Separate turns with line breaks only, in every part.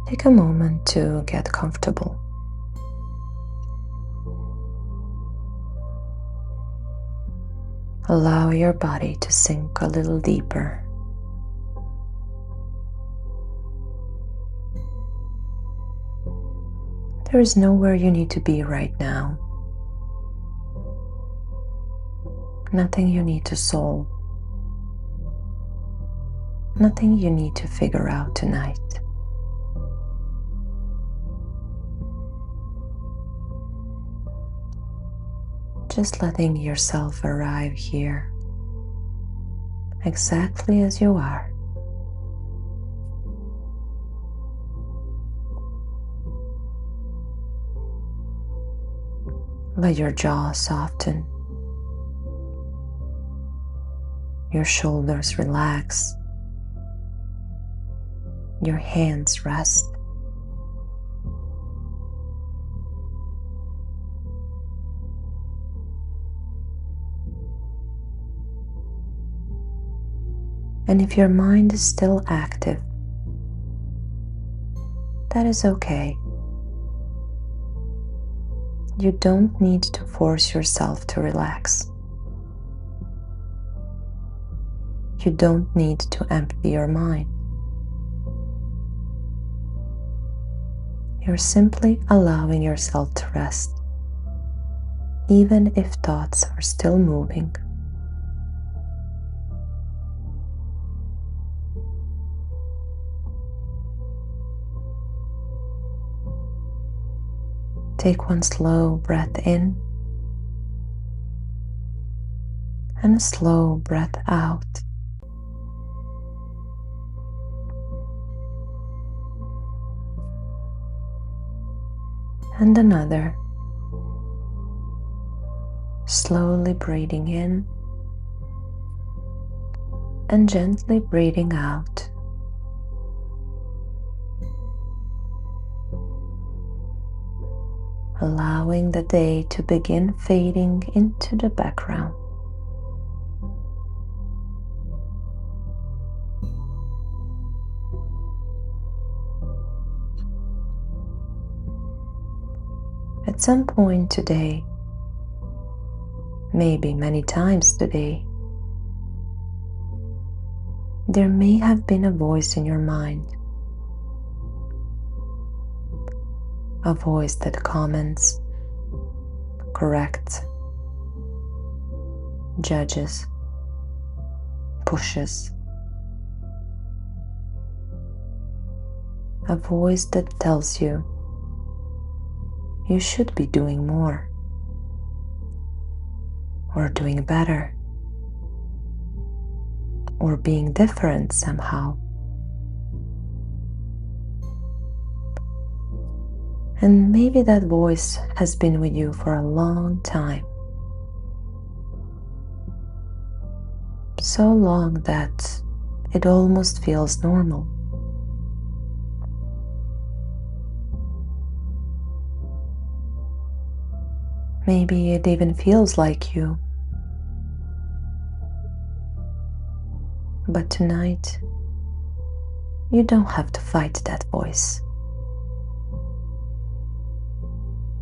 Take a moment to get comfortable. Allow your body to sink a little deeper. There is nowhere you need to be right now. Nothing you need to solve. Nothing you need to figure out tonight. Just letting yourself arrive here, exactly as you are. Let your jaw soften, your shoulders relax, your hands rest. And if your mind is still active, that is okay. You don't need to force yourself to relax. You don't need to empty your mind. You're simply allowing yourself to rest, even if thoughts are still moving. Take one slow breath in and a slow breath out. And another. Slowly breathing in and gently breathing out. Allowing the day to begin fading into the background. At some point today, maybe many times today, there may have been a voice in your mind. A voice that comments, corrects, judges, pushes. A voice that tells you you should be doing more or doing better or being different somehow. And maybe that voice has been with you for a long time. So long that it almost feels normal. Maybe it even feels like you. But tonight, you don't have to fight that voice.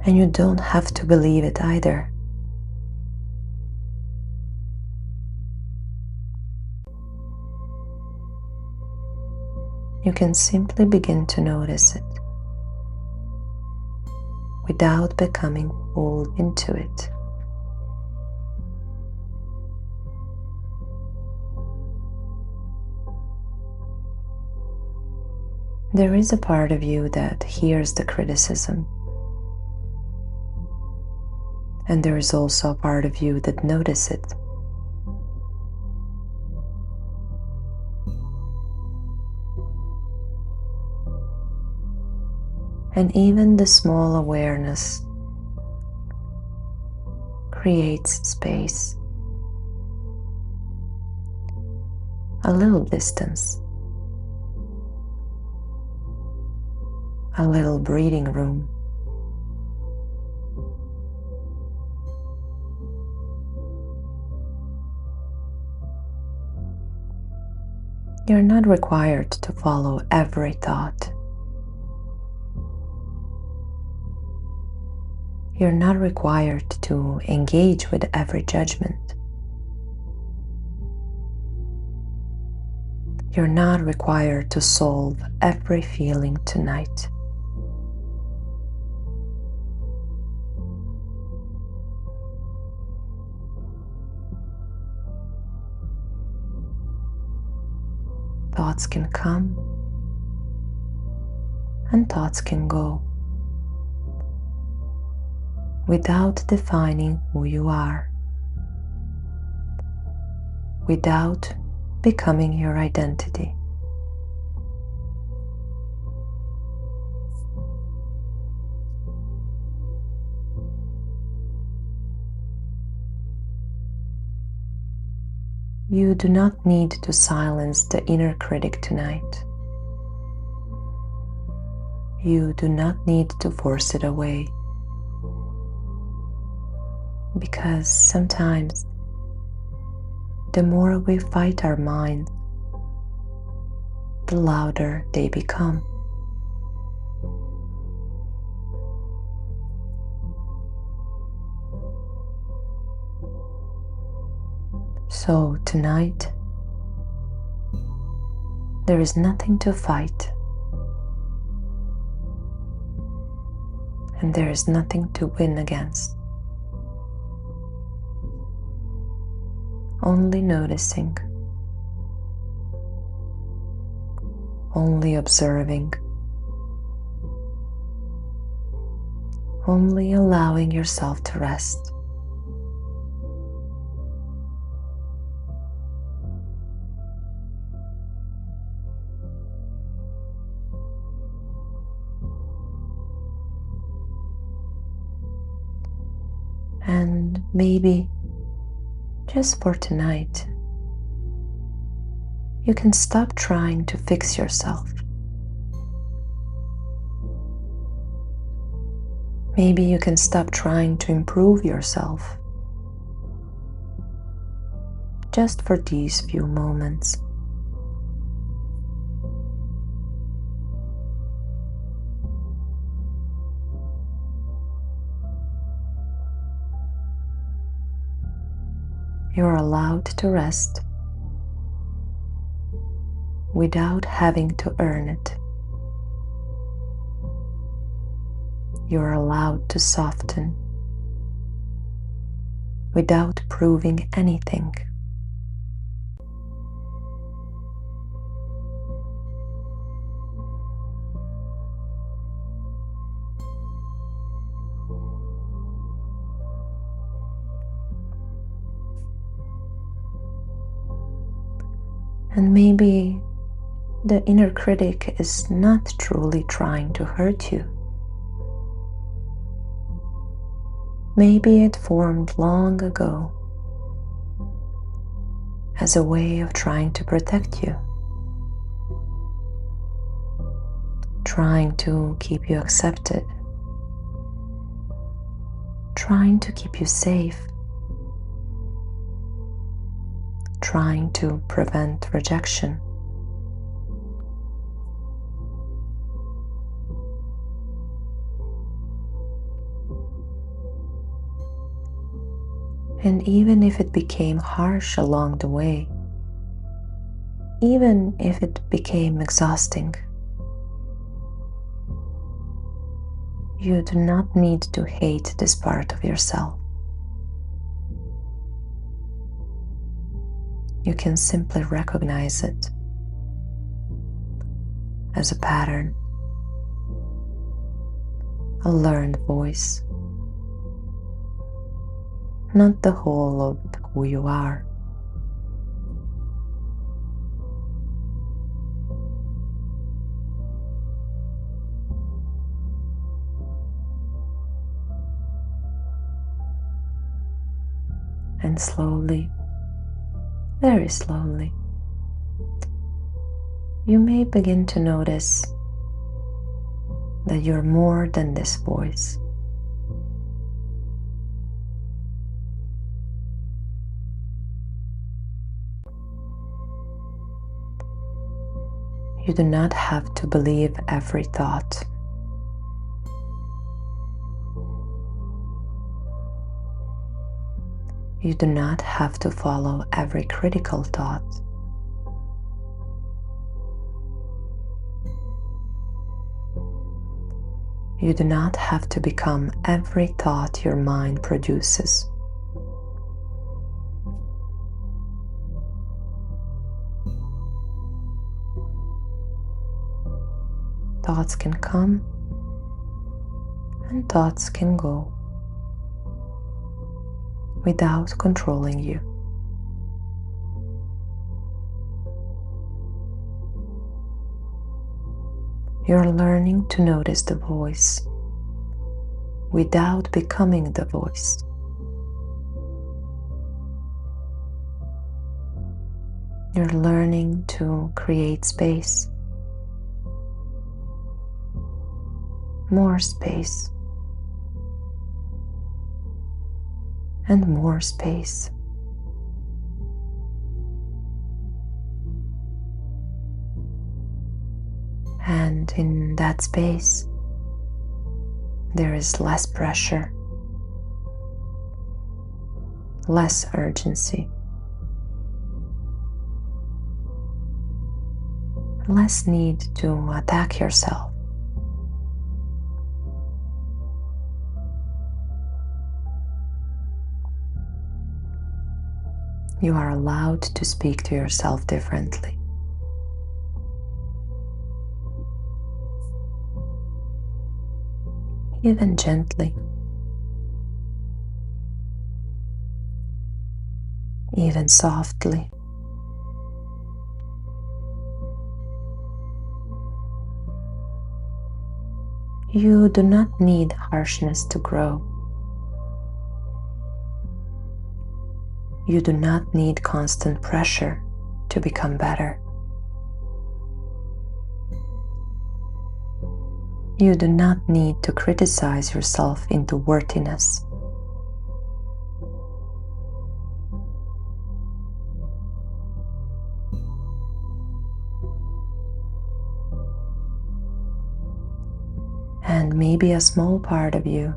And you don't have to believe it either. You can simply begin to notice it without becoming pulled into it. There is a part of you that hears the criticism. And there is also a part of you that notices it. And even the small awareness creates space, a little distance, a little breathing room. You're not required to follow every thought. You're not required to engage with every judgment. You're not required to solve every feeling tonight. Thoughts can come and thoughts can go without defining who you are, without becoming your identity. You do not need to silence the inner critic tonight. You do not need to force it away. Because sometimes the more we fight our minds, the louder they become. So tonight, there is nothing to fight, and there is nothing to win against. Only noticing, only observing, only allowing yourself to rest. And maybe just for tonight, you can stop trying to fix yourself. Maybe you can stop trying to improve yourself just for these few moments. You're allowed to rest without having to earn it. You're allowed to soften without proving anything. And maybe the inner critic is not truly trying to hurt you. Maybe it formed long ago as a way of trying to protect you, trying to keep you accepted, trying to keep you safe, trying to prevent rejection. And even if it became harsh along the way, even if it became exhausting, you do not need to hate this part of yourself. You can simply recognize it as a pattern, a learned voice, not the whole of who you are. And slowly, very slowly, you may begin to notice that you're more than this voice. You do not have to believe every thought. You do not have to follow every critical thought. You do not have to become every thought your mind produces. Thoughts can come and thoughts can go without controlling you. You're learning to notice the voice without becoming the voice. You're learning to create space, more space, and more space. And in that space, there is less pressure, less urgency, less need to attack yourself. You are allowed to speak to yourself differently. Even gently, even softly. You do not need harshness to grow. You do not need constant pressure to become better. You do not need to criticize yourself into worthiness. And maybe a small part of you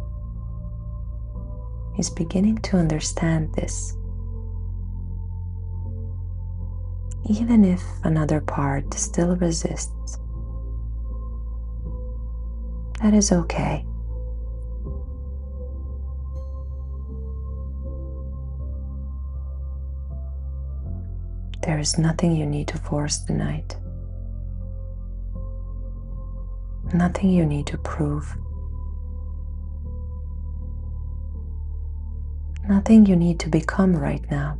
is beginning to understand this, even if another part still resists. That is okay. There is nothing you need to force tonight. Nothing you need to prove. Nothing you need to become right now.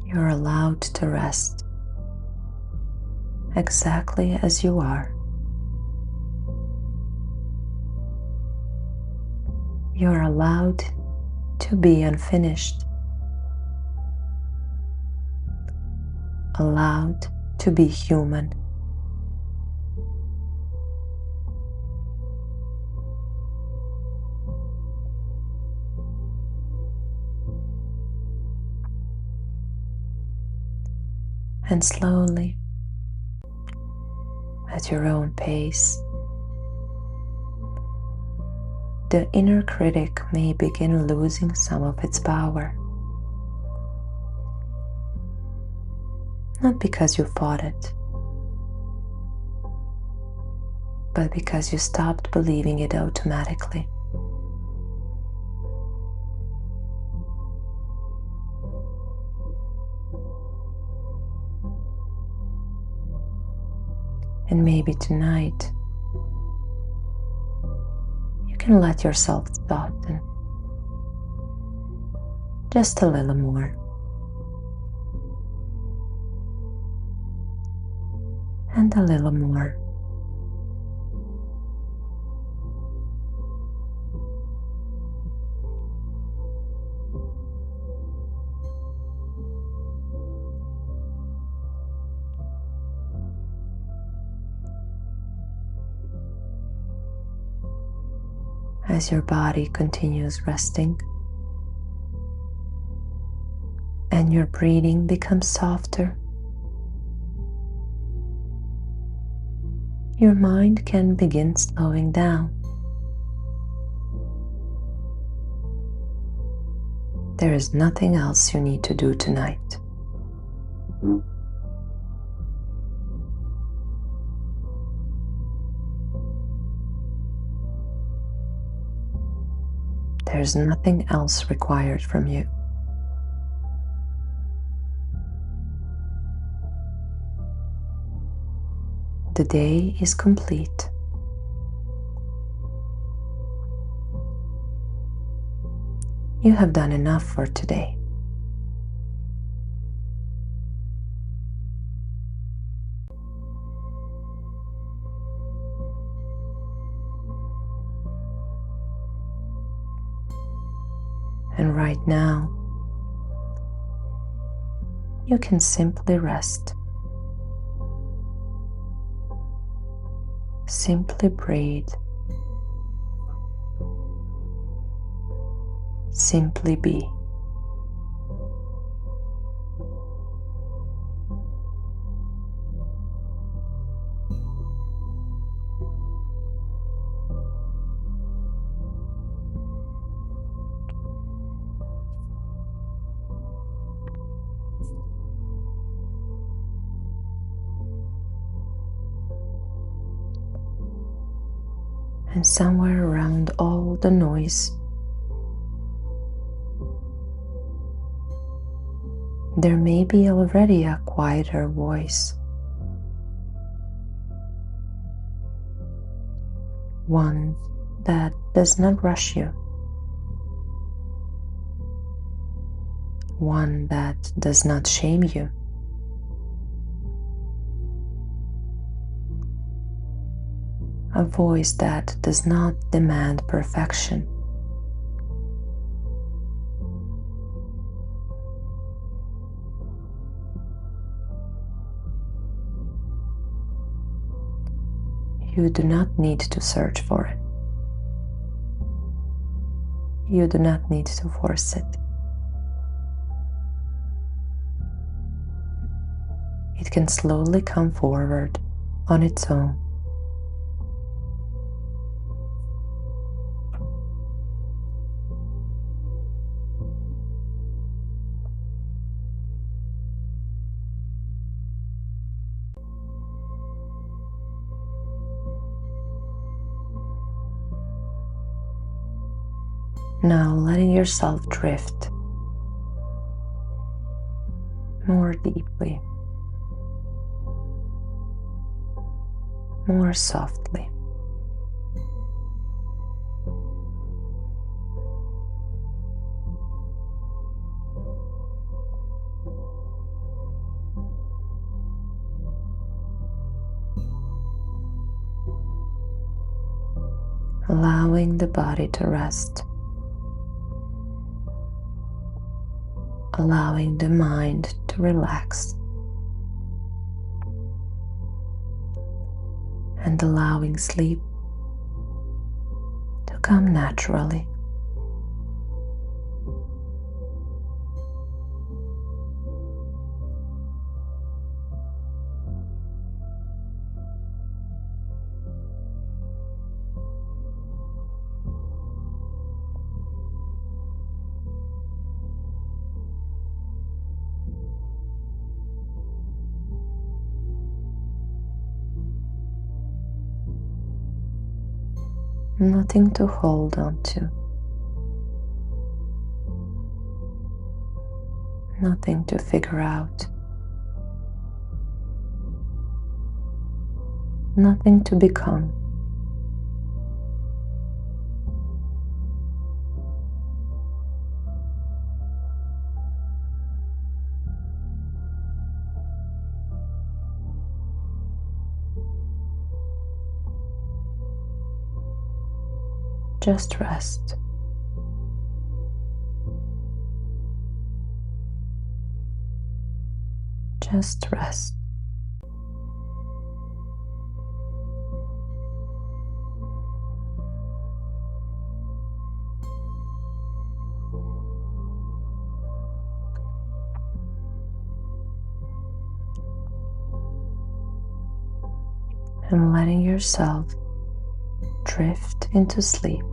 You're allowed to rest exactly as you are. You're allowed to be unfinished, allowed to be human. And slowly, at your own pace, the inner critic may begin losing some of its power. Not because you fought it, but because you stopped believing it automatically. And maybe tonight, you can let yourself soften just a little more. And a little more. As your body continues resting and your breathing becomes softer your mind can begin slowing down. There is nothing else you need to do tonight. There's nothing else required from you. The day is complete. You have done enough for today. And right now, you can simply rest. Simply breathe. Simply be. And somewhere around all the noise, there may be already a quieter voice. One that does not rush you. One that does not shame you. A voice that does not demand perfection. You do not need to search for it. You do not need to force it. It can slowly come forward on its own. Now letting yourself drift more deeply, more softly. Allowing the body to rest. Allowing the mind to relax. And allowing sleep to come naturally. Nothing to hold on to. Nothing to figure out. Nothing to become. Just rest. Just rest. and letting yourself drift into sleep.